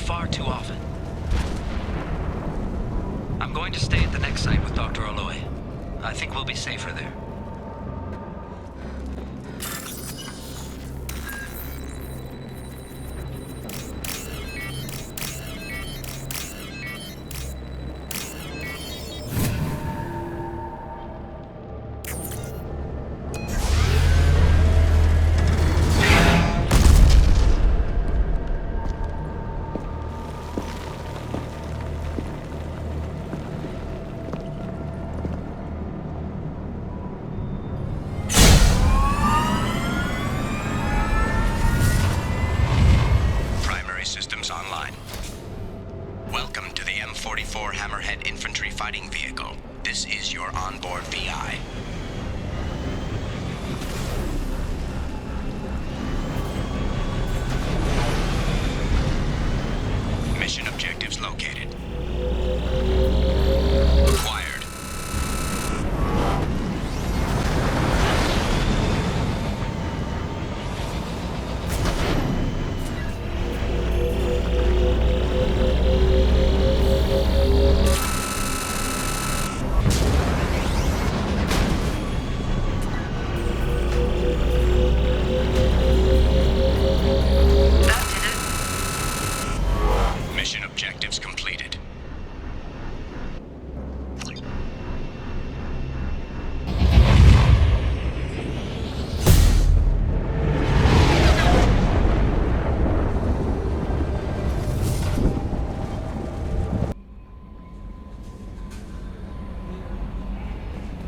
far too often. I'm going to stay at the next site with Dr. Aloy. I think we'll be safer there. Systems online. Welcome to the M44 Hammerhead Infantry Fighting Vehicle. This is your onboard VI. Mission objectives located. Acquired. Mission objectives completed.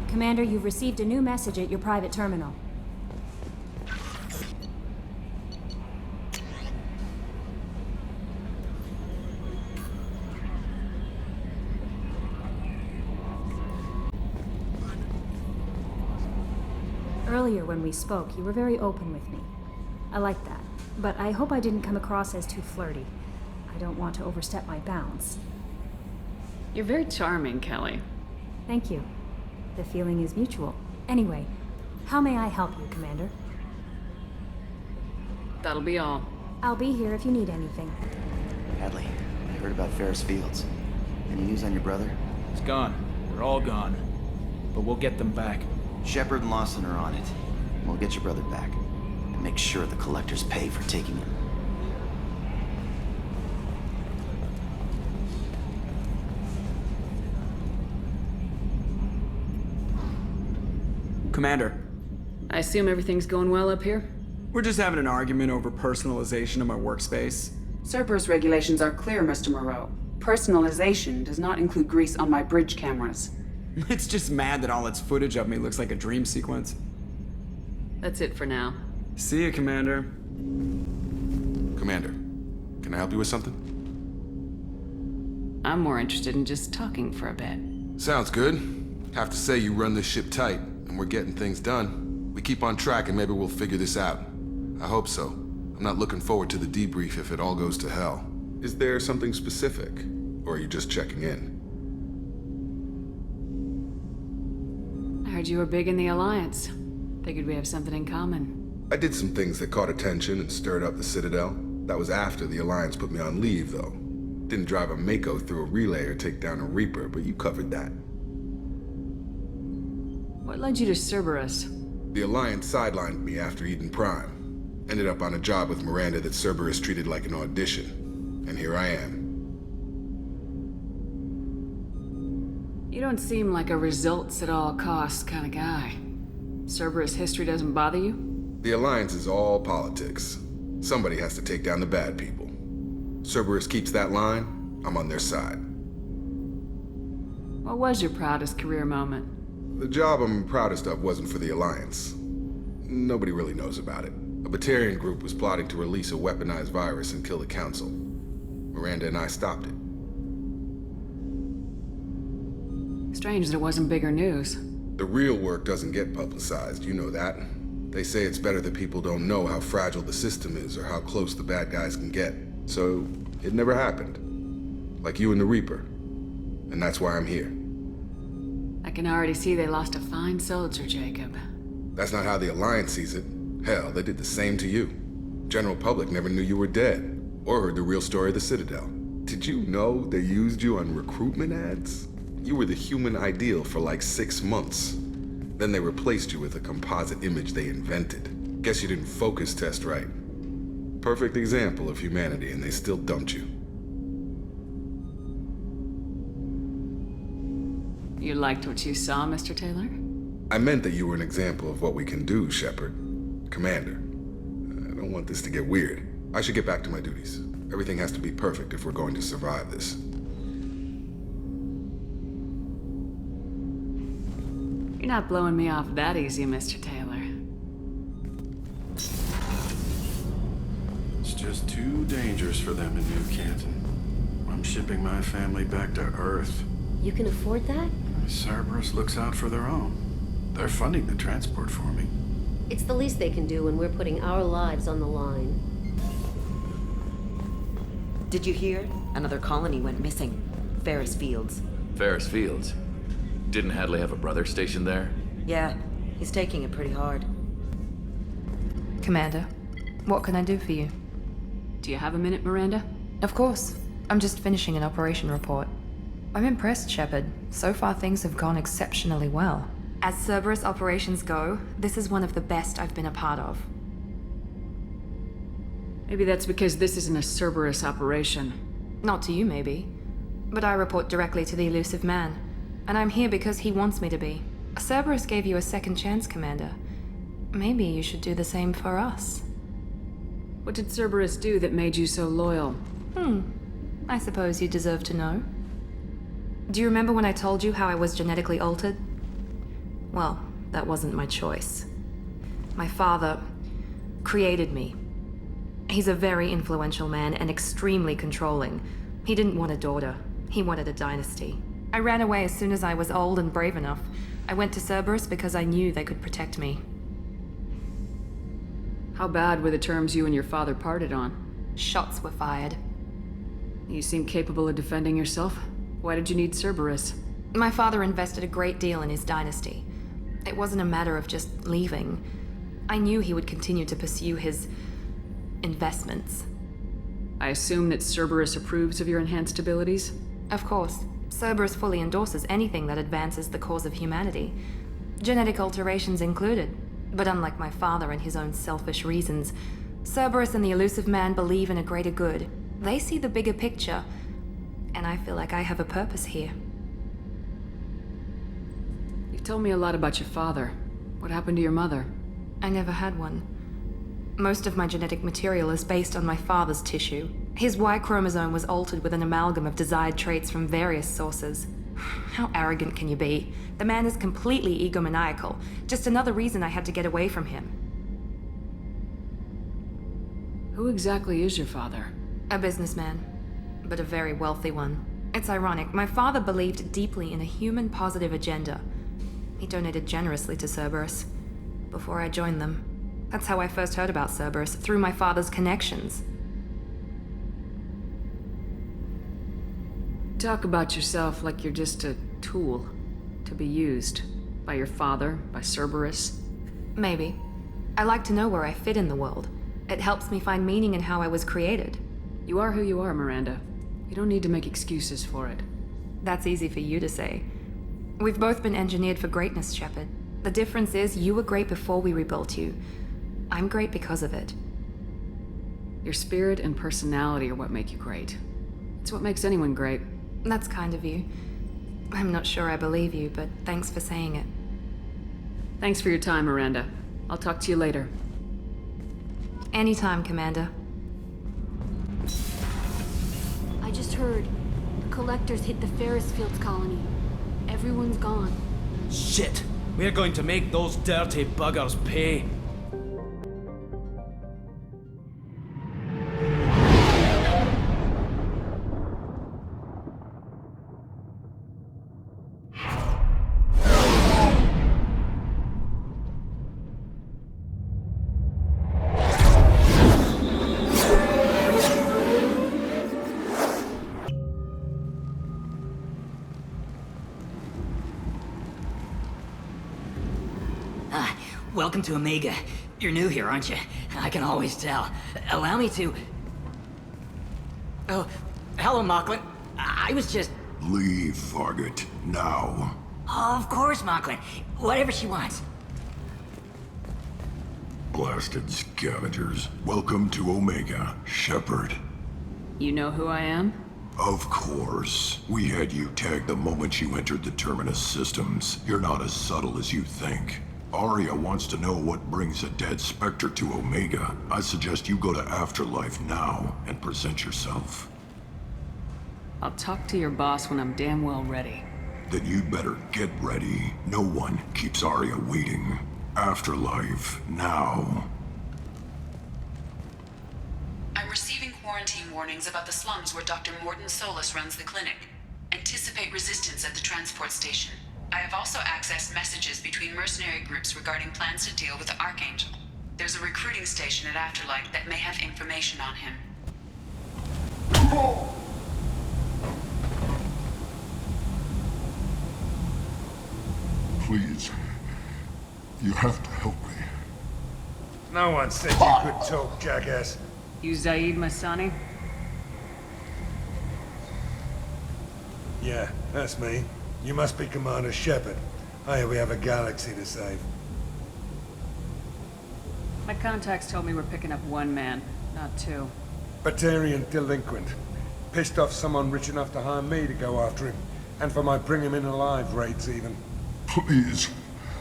Commander, you've received a new message at your private terminal. Earlier when we spoke, you were very open with me. I like that, but I hope I didn't come across as too flirty. I don't want to overstep my bounds. You're very charming, Kelly. Thank you. The feeling is mutual. Anyway, how may I help you, Commander? That'll be all. I'll be here if you need anything. Hadley, I heard about Ferris Fields. Any news on your brother? He's gone. They're all gone. But we'll get them back. Shepard and Lawson are on it. We'll get your brother back. And make sure the collectors pay for taking him. Commander, I assume everything's going well up here? we're just having an argument over personalization of my workspace. Cerberus regulations are clear, Mr. Moreau. Personalization does not include grease on my bridge cameras. It's just mad that all its footage of me looks like a dream sequence. That's it for now. See you, Commander. Commander, can I help you with something? I'm more interested in just talking for a bit. Sounds good. Have to say you run this ship tight, and we're getting things done. We keep on track and maybe we'll figure this out. I hope so. I'm not looking forward to the debrief if it all goes to hell. Is there something specific, or are you just checking in? I heard you were big in the Alliance. Figured we have something in common. I did some things that caught attention and stirred up the Citadel. That was after the Alliance put me on leave, though. Didn't drive a Mako through a relay or take down a Reaper, but you covered that. What led you to Cerberus? The Alliance sidelined me after Eden Prime. Ended up on a job with Miranda that Cerberus treated like an audition. And here I am. You don't seem like a results at all costs kind of guy. Cerberus history doesn't bother you? The Alliance is all politics. Somebody has to take down the bad people. Cerberus keeps that line, I'm on their side. What was your proudest career moment? The job I'm proudest of wasn't for the Alliance. Nobody really knows about it. A Batarian group was plotting to release a weaponized virus and kill the Council. Miranda and I stopped it. Strange that it wasn't bigger news. The real work doesn't get publicized, you know that. They say it's better that people don't know how fragile the system is or how close the bad guys can get. So, it never happened. Like you and the Reaper. And that's why I'm here. I can already see they lost a fine soldier, Jacob. That's not how the Alliance sees it. Hell, they did the same to you. General public never knew you were dead. or heard the real story of the Citadel. Did you know they used you on recruitment ads? You were the human ideal for like 6 months. Then they replaced you with a composite image they invented. Guess you didn't focus test right. Perfect example of humanity, and they still dumped you. You liked what you saw, Mr. Taylor? I meant that you were an example of what we can do, Shepard. Commander, I don't want this to get weird. I should get back to my duties. Everything has to be perfect if we're going to survive this. You're not blowing me off that easy, Mr. Taylor. It's just too dangerous for them in New Canton. I'm shipping my family back to Earth. You can afford that? Cerberus looks out for their own. They're funding the transport for me. It's the least they can do when we're putting our lives on the line. Did you hear? Another colony went missing. Ferris Fields. Ferris Fields? Didn't Hadley have a brother stationed there? Yeah, he's taking it pretty hard. Commander, what can I do for you? Do you have a minute, Miranda? Of course. I'm just finishing an operation report. I'm impressed, Shepard. So far things have gone exceptionally well. As Cerberus operations go, this is one of the best I've been a part of. Maybe that's because this isn't a Cerberus operation. Not to you, maybe. But I report directly to the Elusive Man. And I'm here because he wants me to be. Cerberus gave you a second chance, Commander. Maybe you should do the same for us. What did Cerberus do that made you so loyal? I suppose you deserve to know. Do you remember when I told you how I was genetically altered? Well, that wasn't my choice. My father created me. He's a very influential man and extremely controlling. He didn't want a daughter. He wanted a dynasty. I ran away as soon as I was old and brave enough. I went to Cerberus because I knew they could protect me. How bad were the terms you and your father parted on? Shots were fired. You seem capable of defending yourself. Why did you need Cerberus? My father invested a great deal in his dynasty. It wasn't a matter of just leaving. I knew he would continue to pursue his investments. I assume that Cerberus approves of your enhanced abilities? Of course. Cerberus fully endorses anything that advances the cause of humanity. Genetic alterations included. But unlike my father and his own selfish reasons, Cerberus and the Elusive Man believe in a greater good. They see the bigger picture, and I feel like I have a purpose here. You've told me a lot about your father. What happened to your mother? I never had one. Most of my genetic material is based on my father's tissue. His Y chromosome was altered with an amalgam of desired traits from various sources. How arrogant can you be? The man is completely egomaniacal. Just another reason I had to get away from him. Who exactly is your father? A businessman, but a very wealthy one. It's ironic. My father believed deeply in a human-positive agenda. He donated generously to Cerberus before I joined them. That's how I first heard about Cerberus, through my father's connections. Talk about yourself like you're just a tool to be used by your father, by Cerberus. Maybe. I like to know where I fit in the world. It helps me find meaning in how I was created. You are who you are, Miranda. You don't need to make excuses for it. That's easy for you to say. We've both been engineered for greatness, Shepard. The difference is you were great before we rebuilt you. I'm great because of it. Your spirit and personality are what make you great. It's what makes anyone great. That's kind of you. I'm not sure I believe you, but thanks for saying it. Thanks for your time, Miranda. I'll talk to you later. Anytime, Commander. I just heard. The Collectors hit the Ferris Fields colony. Everyone's gone. Shit! We're going to make those dirty buggers pay. Welcome to Omega. You're new here, aren't you? I can always tell. Allow me to... Oh, hello, Mocklin. I was just... Leave, Fargate. Now. Of course, Mocklin. Whatever she wants. Blasted scavengers. Welcome to Omega, Shepard. You know who I am? Of course. We had you tagged the moment you entered the Terminus systems. You're not as subtle as you think. Aria wants to know what brings a dead Spectre to Omega. I suggest you go to Afterlife now and present yourself. I'll talk to your boss when I'm damn well ready. Then you'd better get ready. No one keeps Aria waiting. Afterlife now. I'm receiving quarantine warnings about the slums where Dr. Morton Solus runs the clinic. Anticipate resistance at the transport station. I have also accessed messages between mercenary groups regarding plans to deal with the Archangel. There's a recruiting station at Afterlife that may have information on him. Please. You have to help me. No one said you could talk, jackass. You Zaid Masani? Yeah, that's me. You must be Commander Shepard. Hey, we have a galaxy to save. My contacts told me we're picking up one man, not two. Batarian delinquent. Pissed off someone rich enough to hire me to go after him. And for my bring him in alive raids even. Please.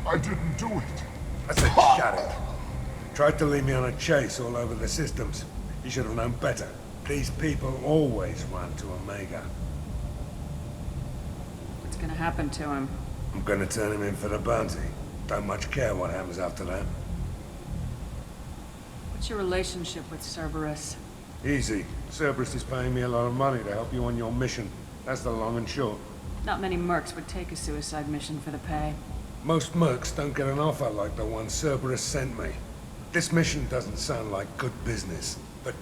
I didn't do it. I said shut it. Tried to lead me on a chase all over the systems. You should have known better. These people always run to Omega. What's gonna happen to him? I'm gonna turn him in for the bounty. Don't much care what happens after that. What's your relationship with Cerberus? Easy. Cerberus is paying me a lot of money to help you on your mission. That's the long and short. Not many mercs would take a suicide mission for the pay. Most mercs don't get an offer like the one Cerberus sent me. This mission doesn't sound like good business, but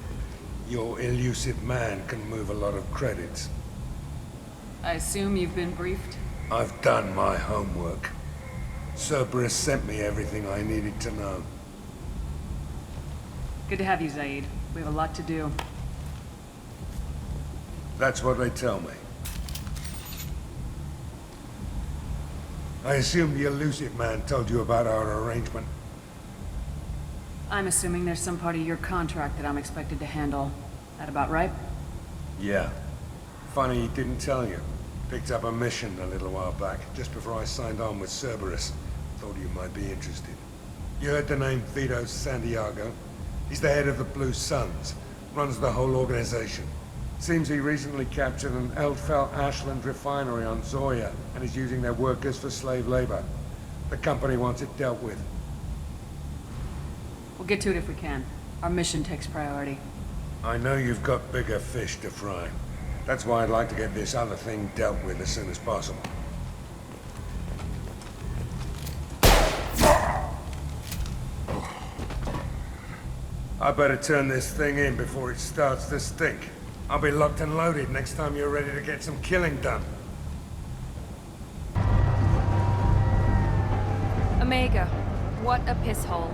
your elusive man can move a lot of credits. I assume you've been briefed? I've done my homework. Cerberus sent me everything I needed to know. Good to have you, Zaid. We have a lot to do. That's what they tell me. I assume the elusive man told you about our arrangement. I'm assuming there's some part of your contract that I'm expected to handle. That about right? Yeah. Funny he didn't tell you. Picked up a mission a little while back, just before I signed on with Cerberus. Thought you might be interested. You heard the name Vito Santiago? He's the head of the Blue Suns. Runs the whole organization. Seems he recently captured an Eldfell Ashland refinery on Zoya and is using their workers for slave labor. The company wants it dealt with. We'll get to it if we can. Our mission takes priority. I know you've got bigger fish to fry. That's why I'd like to get this other thing dealt with as soon as possible. I better turn this thing in before it starts to stink. I'll be locked and loaded next time you're ready to get some killing done. Omega, what a piss hole.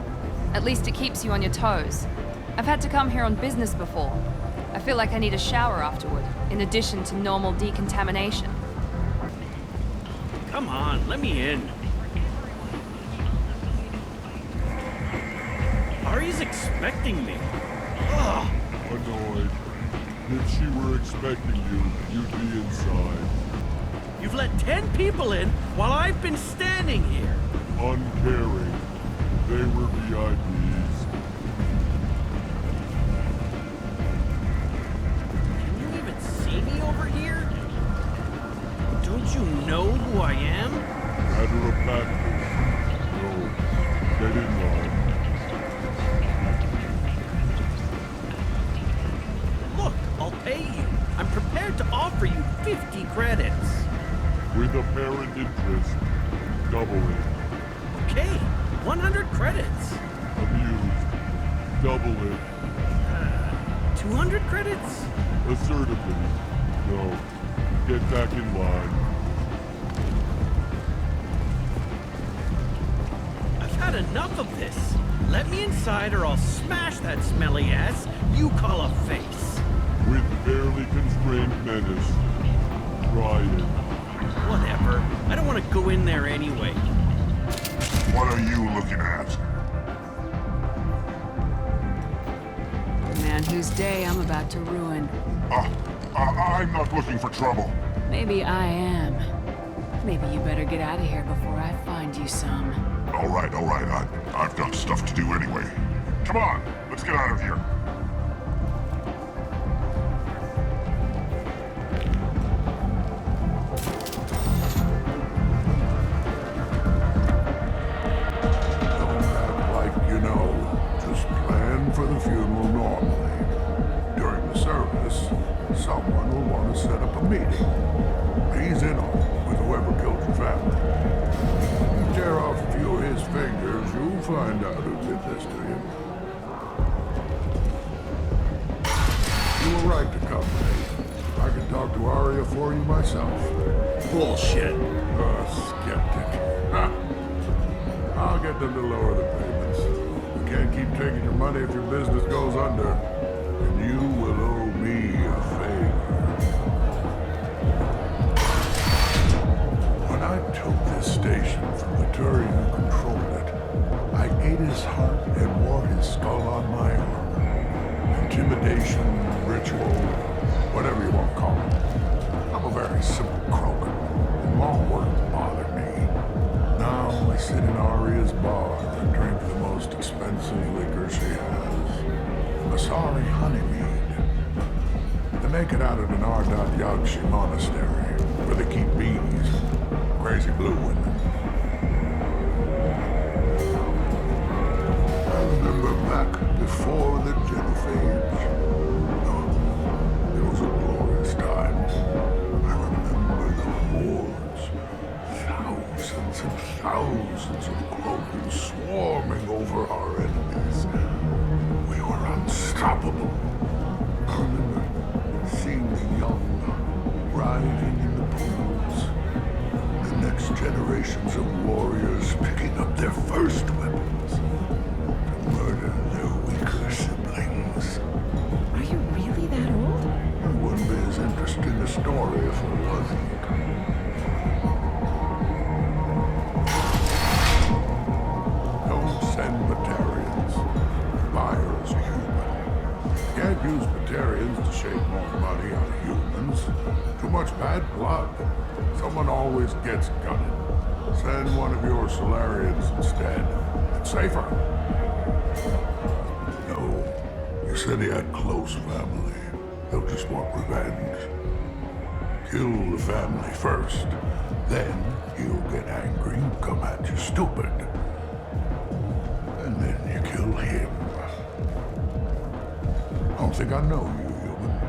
At least it keeps you on your toes. I've had to come here on business before. I feel like I need a shower afterward, in addition to normal decontamination. Come on, let me in. Ari's expecting me. Ugh. Annoyed. If she were expecting you, you'd be inside. You've let 10 people in while I've been standing here. Uncaring. They were VIPs. Can you even see me over here? Don't you know who I am? Matter of fact, no. Get in line. Look, I'll pay you. I'm prepared to offer you 50 credits. With apparent interest, double it. Okay, 100 credits. Amused, double it. 200 credits? Assertively, no. Get back in line. I've had enough of this. Let me inside or I'll smash that smelly ass you call a face. With barely Menace. Try it. Whatever. I don't want to go in there anyway. What are you looking at? The man whose day I'm about to ruin. I'm not looking for trouble. Maybe I am. Maybe you better get out of here before I find you some. All right. I've got stuff to do anyway. Come on, let's get out of here. Don't act like you know. Just plan for the funeral normally. During the service, someone will want to set up a meeting. He's in on it with whoever killed your family. You tear off a few of his fingers, you'll find out who did this to you. You were right to come, Nate. I can talk to Arya for you myself. Bullshit. Skeptic. Ha. I'll get them to lower the payments. We can't keep taking your money if your business goes under. And you will owe me a favor. When I took this station from the Turian who controlled it, I ate his heart and wore his skull on my arm. Intimidation, ritual, whatever you want to call it. I'm a very simple Krogan, and small words bother me. Now I sit in Arya's bar and drink the most expensive liquor she has. Masari Honeymead. They make it out at an Ardat Yagshi monastery, where they keep bees, crazy blue women. I remember back before the Genophage. It was a glorious time. I remember the hordes. Thousands and thousands of Krogan swarming over our enemies. We were unstoppable. I remember seeing the young riding in the pools. The next generations of warriors picking up their first weapons to murder their weaker siblings. Are you really that old? It wouldn't be as interesting a story if it wasn't. Don't send Batarians. Buyer's human. Can't use Batarians to shake more money out of humans. Too much bad blood. Someone always gets gutted. Send one of your Solarians instead. It's safer. No. You said he had close family. He'll just want revenge. Kill the family first. Then he'll get angry and come at you stupid. And then you kill him. I don't think I know you, human.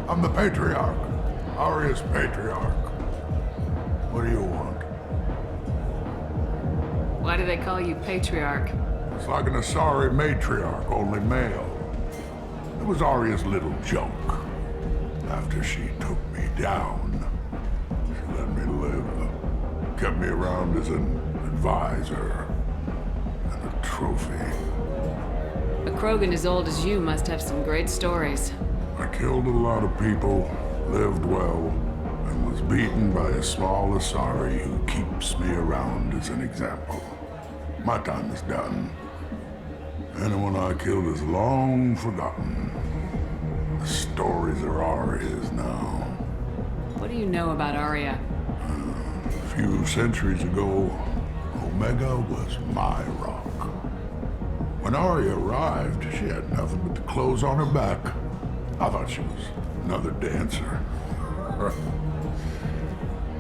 I'm the Patriarch. Arya's Patriarch. What do you want? Why do they call you Patriarch? It's like an Asari matriarch, only male. It was Arya's little joke. After she took me down, she let me live. Kept me around as an advisor and a trophy. A Krogan as old as you must have some great stories. I killed a lot of people, lived well, and was beaten by a small Asari who keeps me around as an example. My time is done. Anyone I killed is long forgotten. The stories are Arya's now. What do you know about Arya? A few centuries ago, Omega was my rock. When Arya arrived, she had nothing but the clothes on her back. I thought she was another dancer.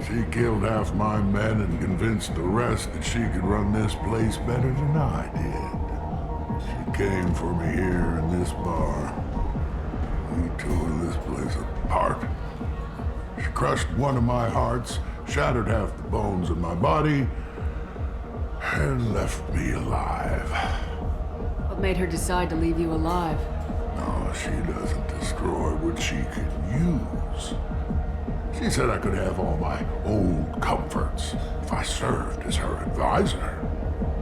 She killed half my men and convinced the rest that she could run this place better than I did. She came for me here in this bar. We tore this place apart. She crushed one of my hearts, shattered half the bones in my body, and left me alive. What made her decide to leave you alive? No, she doesn't destroy what she could use. She said I could have all my old comforts if I served as her advisor.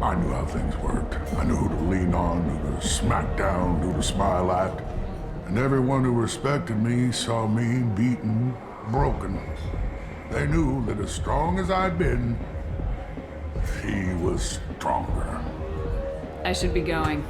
I knew how things worked. I knew who to lean on, who to smack down, who to smile at. And everyone who respected me saw me beaten, broken. They knew that as strong as I'd been, she was stronger. I should be going.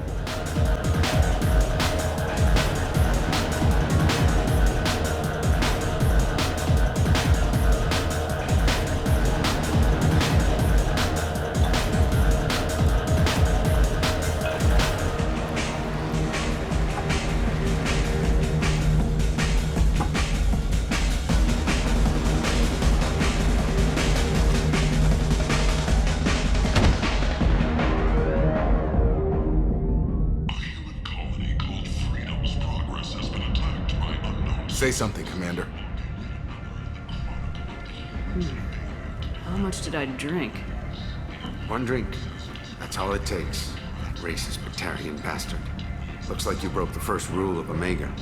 Say something, Commander. How much did I drink? One drink. That's all it takes. That racist Batarian bastard. Looks like you broke the first rule of Omega.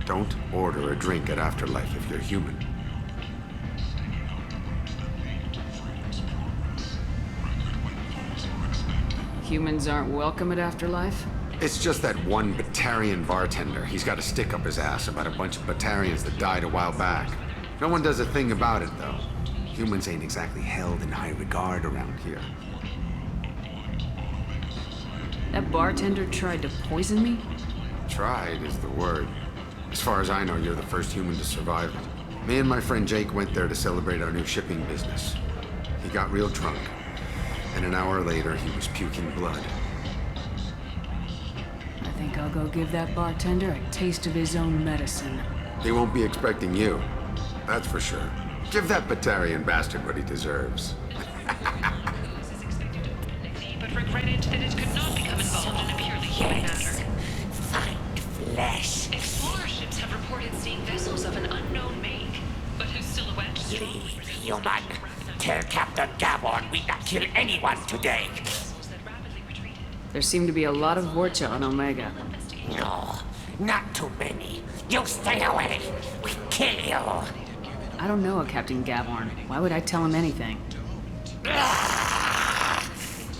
Don't order a drink at Afterlife if you're human. Humans aren't welcome at Afterlife? It's just that one Batarian bartender. He's got a stick up his ass about a bunch of Batarians that died a while back. No one does a thing about it, though. Humans ain't exactly held in high regard around here. That bartender tried to poison me? Tried is the word. As far as I know, you're the first human to survive it. Me and my friend Jake went there to celebrate our new shipping business. He got real drunk, and an hour later, he was puking blood. I think I'll go give that bartender a taste of his own medicine. He won't be expecting you. That's for sure. Give that Batarian bastard what he deserves. But regretted that it could not become involved in a purely human matter. Find flesh. Explorer ships have reported seeing vessels of an unknown make, but whose silhouette... Leave, human. Tell Captain Gavon we not kill anyone today. There seem to be a lot of Vorcha on Omega. No, not too many. You stay away. We kill you. I don't know a Captain Gavorn. Why would I tell him anything?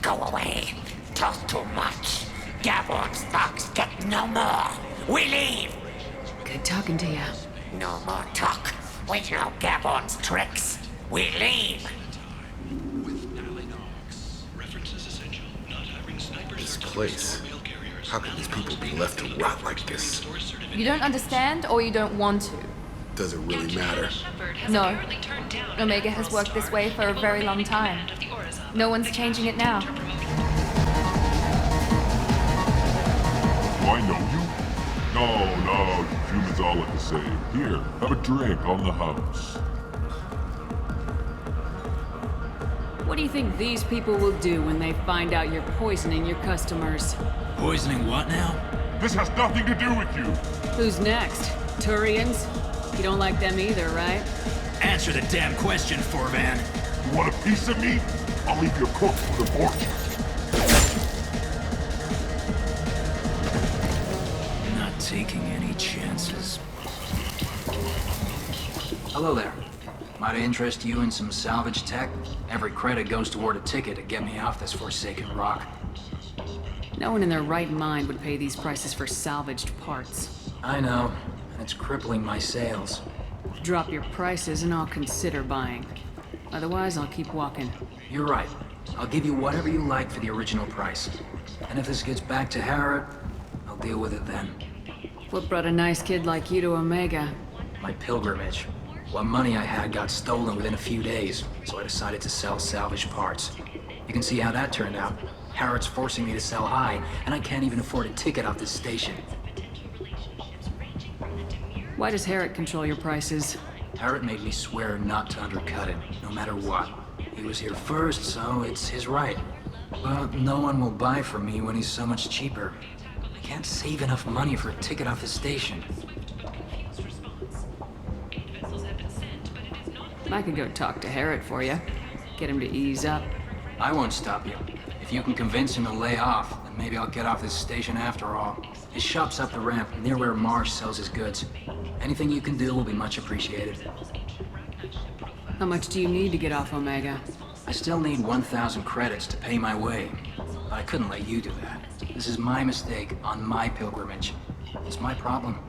Go away. Talk too much. Gavorn's thugs get no more. We leave. Good talking to you. No more talk. We know Gavorn's tricks. We leave. This place. How can these people be left to rot like this? You don't understand, or you don't want to? Does it really matter? No. Omega has worked this way for a very long time. No one's changing it now. Do I know you? No, humans all look the same. Here, have a drink on the house. What do you think these people will do when they find out you're poisoning your customers? Poisoning what now? This has nothing to do with you. Who's next? Turians? You don't like them either, right? Answer the damn question, Forvan. You want a piece of me? I'll leave you cooked for the fortune. Not taking any chances. Hello there. Might I interest you in some salvage tech? Every credit goes toward a ticket to get me off this forsaken rock. No one in their right mind would pay these prices for salvaged parts. I know, and it's crippling my sales. Drop your prices and I'll consider buying. Otherwise, I'll keep walking. You're right. I'll give you whatever you like for the original price. And if this gets back to Harrod, I'll deal with it then. What brought a nice kid like you to Omega? My pilgrimage. What money I had got stolen within a few days, so I decided to sell salvaged parts. You can see how that turned out. Harrod's forcing me to sell high, and I can't even afford a ticket off this station. Why does Harrod control your prices? Harrod made me swear not to undercut him, no matter what. He was here first, so it's his right. But no one will buy from me when he's so much cheaper. I can't save enough money for a ticket off the station. I could go talk to Harrod for you. Get him to ease up. I won't stop you. If you can convince him to lay off, then maybe I'll get off this station after all. His shop's up the ramp, near where Marsh sells his goods. Anything you can do will be much appreciated. How much do you need to get off Omega? I still need 1,000 credits to pay my way. But I couldn't let you do that. This is my mistake on my pilgrimage. It's my problem.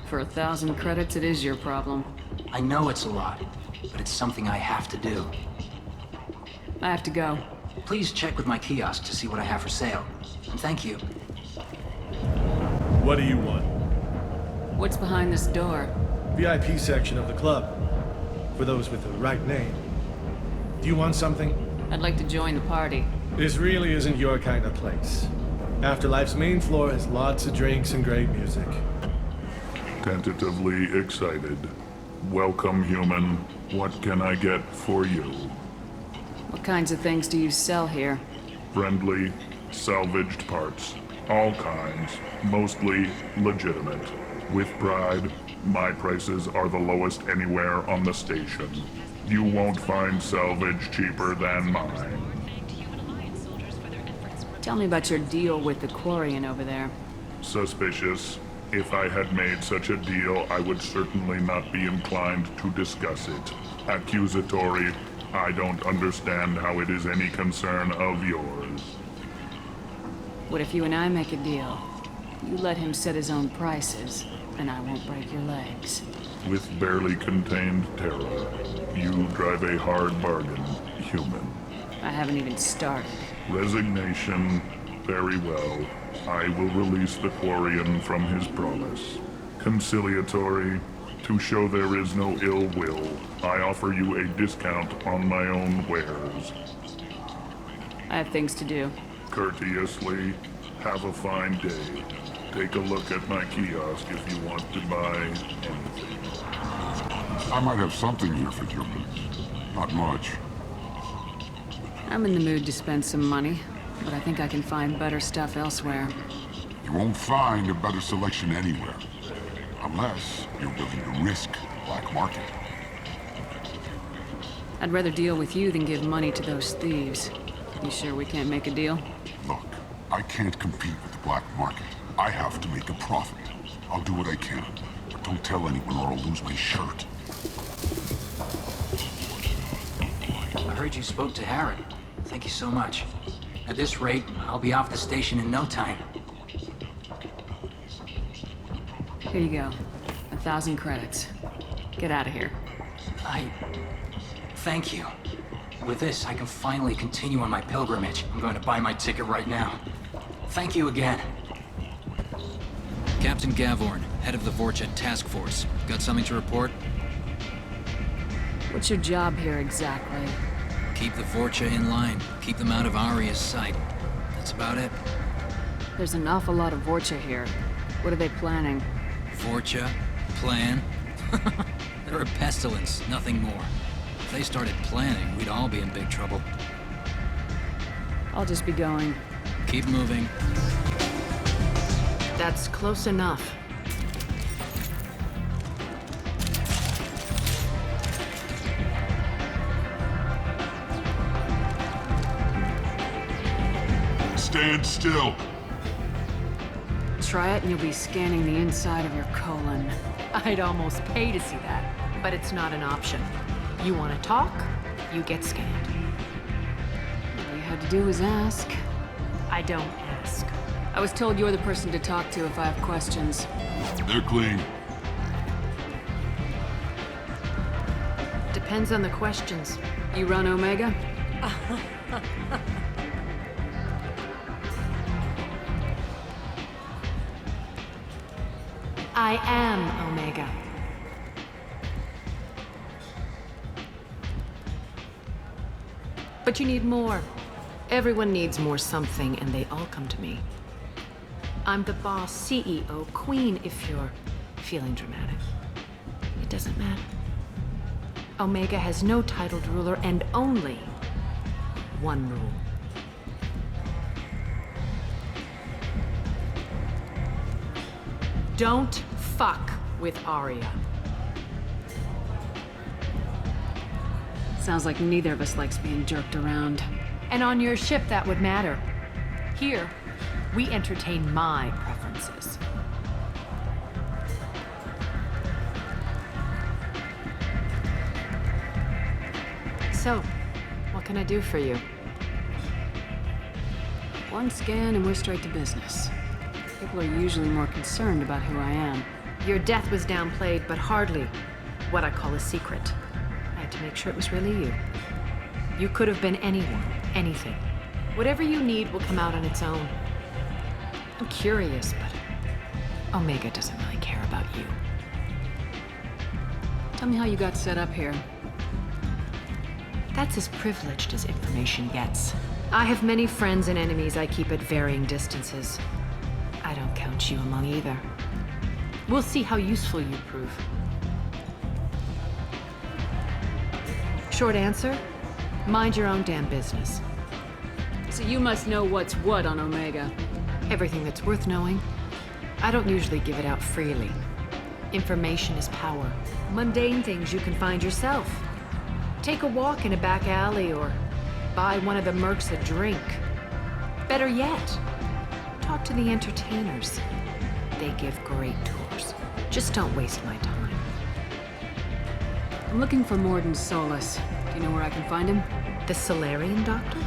For 1,000 credits, it is your problem. I know it's a lot, but it's something I have to do. I have to go. Please check with my kiosk to see what I have for sale. And thank you. What do you want? What's behind this door? VIP section of the club. For those with the right name. Do you want something? I'd like to join the party. This really isn't your kind of place. Afterlife's main floor has lots of drinks and great music. Tentatively excited. Welcome, human. What can I get for you? What kinds of things do you sell here? Friendly, salvaged parts. All kinds. Mostly legitimate. With pride, my prices are the lowest anywhere on the station. You won't find salvage cheaper than mine. Tell me about your deal with the Quarian over there. Suspicious. If I had made such a deal, I would certainly not be inclined to discuss it. Accusatory. I don't understand how it is any concern of yours. What if you and I make a deal? You let him set his own prices, and I won't break your legs. With barely contained terror, you drive a hard bargain, human. I haven't even started. Resignation. Very well. I will release the Quarian from his promise. Conciliatory. To show there is no ill will, I offer you a discount on my own wares. I have things to do. Courteously. Have a fine day. Take a look at my kiosk if you want to buy anything. I might have something here for you. Not much. I'm in the mood to spend some money, but I think I can find better stuff elsewhere. You won't find a better selection anywhere. Unless you're willing to risk the black market. I'd rather deal with you than give money to those thieves. You sure we can't make a deal? Look, I can't compete with the black market. I have to make a profit. I'll do what I can. But don't tell anyone or I'll lose my shirt. I heard you spoke to Harrod. Thank you so much. At this rate, I'll be off the station in no time. Here you go. 1,000 credits. Get out of here. Thank you. With this, I can finally continue on my pilgrimage. I'm going to buy my ticket right now. Thank you again. Captain Gavorn, head of the Vorcha Task Force. Got something to report? What's your job here exactly? Keep the Vorcha in line. Keep them out of Aria's sight. That's about it. There's an awful lot of Vorcha here. What are they planning? Vorcha? Plan? They're a pestilence, nothing more. If they started planning, we'd all be in big trouble. I'll just be going. Keep moving. That's close enough. Stand still. Try it and you'll be scanning the inside of your colon. I'd almost pay to see that, but it's not an option. You want to talk, you get scanned. All you had to do was ask. I don't ask. I was told you're the person to talk to if I have questions. They're clean. Depends on the questions. You run Omega? I am Omega. But you need more. Everyone needs more something, and they all come to me. I'm the boss, CEO, queen, if you're feeling dramatic. It doesn't matter. Omega has no titled ruler and only one rule. Don't fuck with Aria. Sounds like neither of us likes being jerked around. And on your ship, that would matter. Here, we entertain my preferences. So, what can I do for you? One scan and we're straight to business. People are usually more concerned about who I am. Your death was downplayed, but hardly what I call a secret. I had to make sure it was really you. You could have been anyone, anything. Whatever you need will come out on its own. I'm curious, but Omega doesn't really care about you. Tell me how you got set up here. That's as privileged as information gets. I have many friends and enemies I keep at varying distances. I don't count you among either. We'll see how useful you prove. Short answer, mind your own damn business. So you must know what's what on Omega. Everything that's worth knowing. I don't usually give it out freely. Information is power. Mundane things you can find yourself. Take a walk in a back alley or buy one of the mercs a drink. Better yet, talk to the entertainers. They give great tours. Just don't waste my time. I'm looking for Morden Solus. Do you know where I can find him? The Solarian doctor?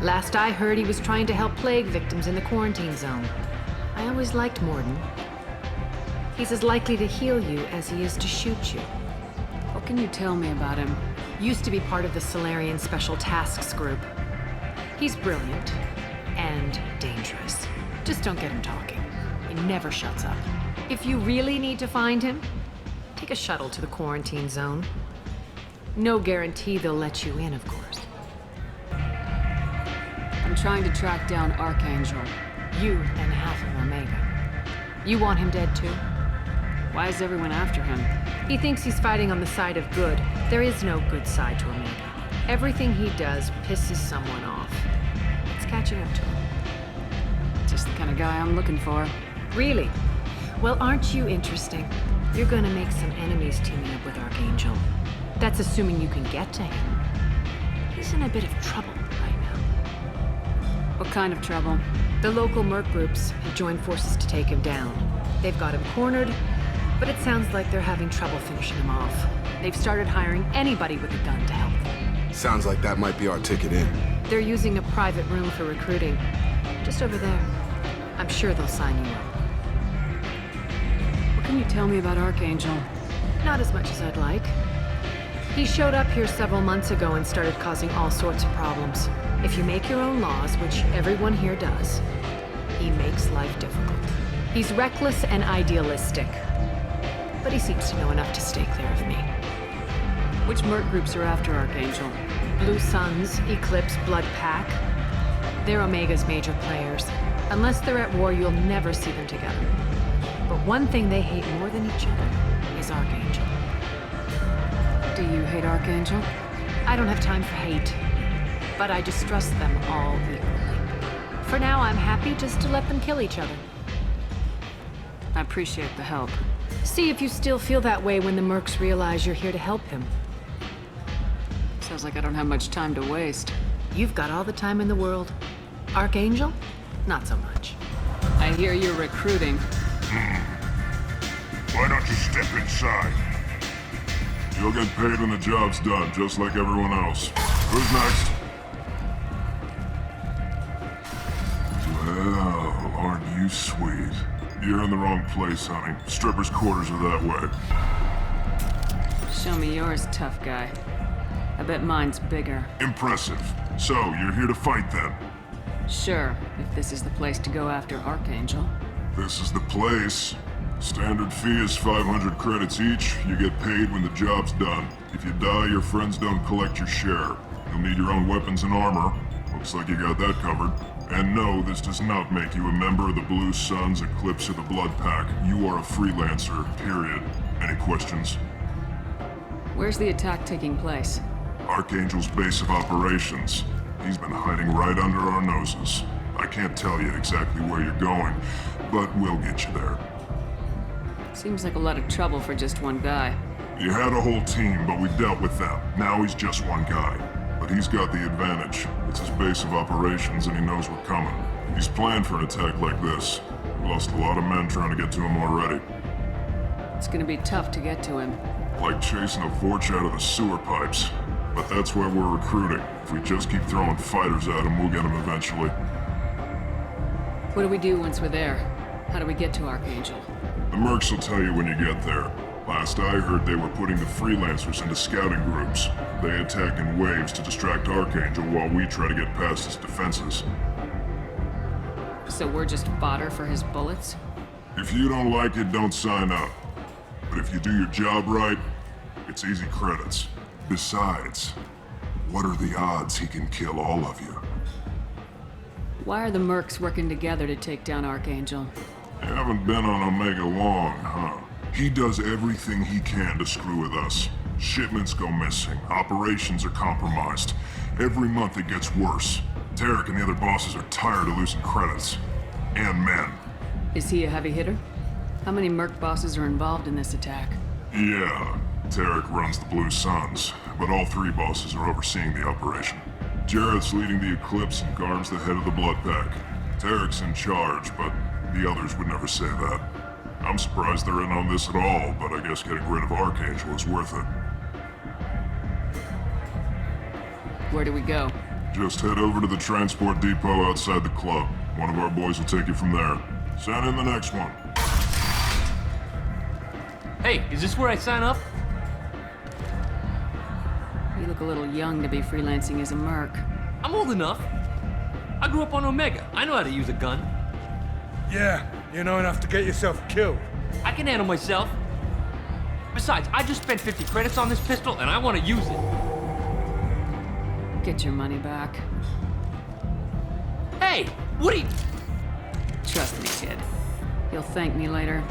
Last I heard, he was trying to help plague victims in the quarantine zone. I always liked Morden. He's as likely to heal you as he is to shoot you. What can you tell me about him? Used to be part of the Solarian Special Tasks Group. He's brilliant and dangerous. Just don't get him talking. He never shuts up. If you really need to find him, take a shuttle to the quarantine zone. No guarantee they'll let you in, of course. I'm trying to track down Archangel. You and half of Omega. You want him dead too? Why is everyone after him? He thinks he's fighting on the side of good. There is no good side to Omega. Everything he does pisses someone off. It's catching up to him. Just the kind of guy I'm looking for. Really? Well, aren't you interesting? You're gonna make some enemies teaming up with Archangel. That's assuming you can get to him. He's in a bit of trouble right now. What kind of trouble? The local merc groups have joined forces to take him down. They've got him cornered, but it sounds like they're having trouble finishing him off. They've started hiring anybody with a gun to help them. Sounds like that might be our ticket in. They're using a private room for recruiting. Just over there. I'm sure they'll sign you up. What can you tell me about Archangel? Not as much as I'd like. He showed up here several months ago and started causing all sorts of problems. If you make your own laws, which everyone here does, he makes life difficult. He's reckless and idealistic, but he seems to know enough to stay clear of me. Which merc groups are after Archangel? Blue Suns, Eclipse, Blood Pack. They're Omega's major players. Unless they're at war, you'll never see them together. But one thing they hate more than each other is Archangel. Do you hate Archangel? I don't have time for hate, but I distrust them all equally. For now, I'm happy just to let them kill each other. I appreciate the help. See if you still feel that way when the mercs realize you're here to help him. Sounds like I don't have much time to waste. You've got all the time in the world. Archangel? Not so much. I hear you're recruiting. Why don't you step inside? You'll get paid when the job's done, just like everyone else. Who's next? Well, aren't you sweet? You're in the wrong place, honey. Strippers' quarters are that way. Show me yours, tough guy. I bet mine's bigger. Impressive. So, you're here to fight then? Sure, if this is the place to go after Archangel. This is the place. Standard fee is 500 credits each. You get paid when the job's done. If you die, your friends don't collect your share. You'll need your own weapons and armor. Looks like you got that covered. And no, this does not make you a member of the Blue Suns, Eclipse, or the Blood Pack. You are a freelancer, period. Any questions? Where's the attack taking place? Archangel's base of operations. He's been hiding right under our noses. I can't tell you exactly where you're going, but we'll get you there. Seems like a lot of trouble for just one guy. You had a whole team, but we dealt with them. Now he's just one guy. But he's got the advantage. It's his base of operations and he knows we're coming. He's planned for an attack like this. We lost a lot of men trying to get to him already. It's gonna be tough to get to him. Like chasing a Vorch out of the sewer pipes. But that's why we're recruiting. If we just keep throwing fighters at him, we'll get him eventually. What do we do once we're there? How do we get to Archangel? The mercs will tell you when you get there. Last I heard, they were putting the freelancers into scouting groups. They attack in waves to distract Archangel while we try to get past his defenses. So we're just fodder for his bullets? If you don't like it, don't sign up. But if you do your job right, it's easy credits. Besides, what are the odds he can kill all of you? Why are the mercs working together to take down Archangel? You haven't been on Omega long, huh? He does everything he can to screw with us. Shipments go missing, operations are compromised. Every month it gets worse. Tarek and the other bosses are tired of losing credits. And men. Is he a heavy hitter? How many merc bosses are involved in this attack? Yeah, Tarek runs the Blue Suns, but all three bosses are overseeing the operation. Jarrett's leading the Eclipse and Garm's the head of the Blood Pack. Tarek's in charge, but the others would never say that. I'm surprised they're in on this at all, but I guess getting rid of Archangel is worth it. Where do we go? Just head over to the transport depot outside the club. One of our boys will take you from there. Send in the next one. Hey, is this where I sign up? You look a little young to be freelancing as a merc. I'm old enough. I grew up on Omega. I know how to use a gun. Yeah, you know enough to get yourself killed. I can handle myself. Besides, I just spent 50 credits on this pistol, and I want to use it. Get your money back. Hey, what are you... Trust me, kid. You'll thank me later.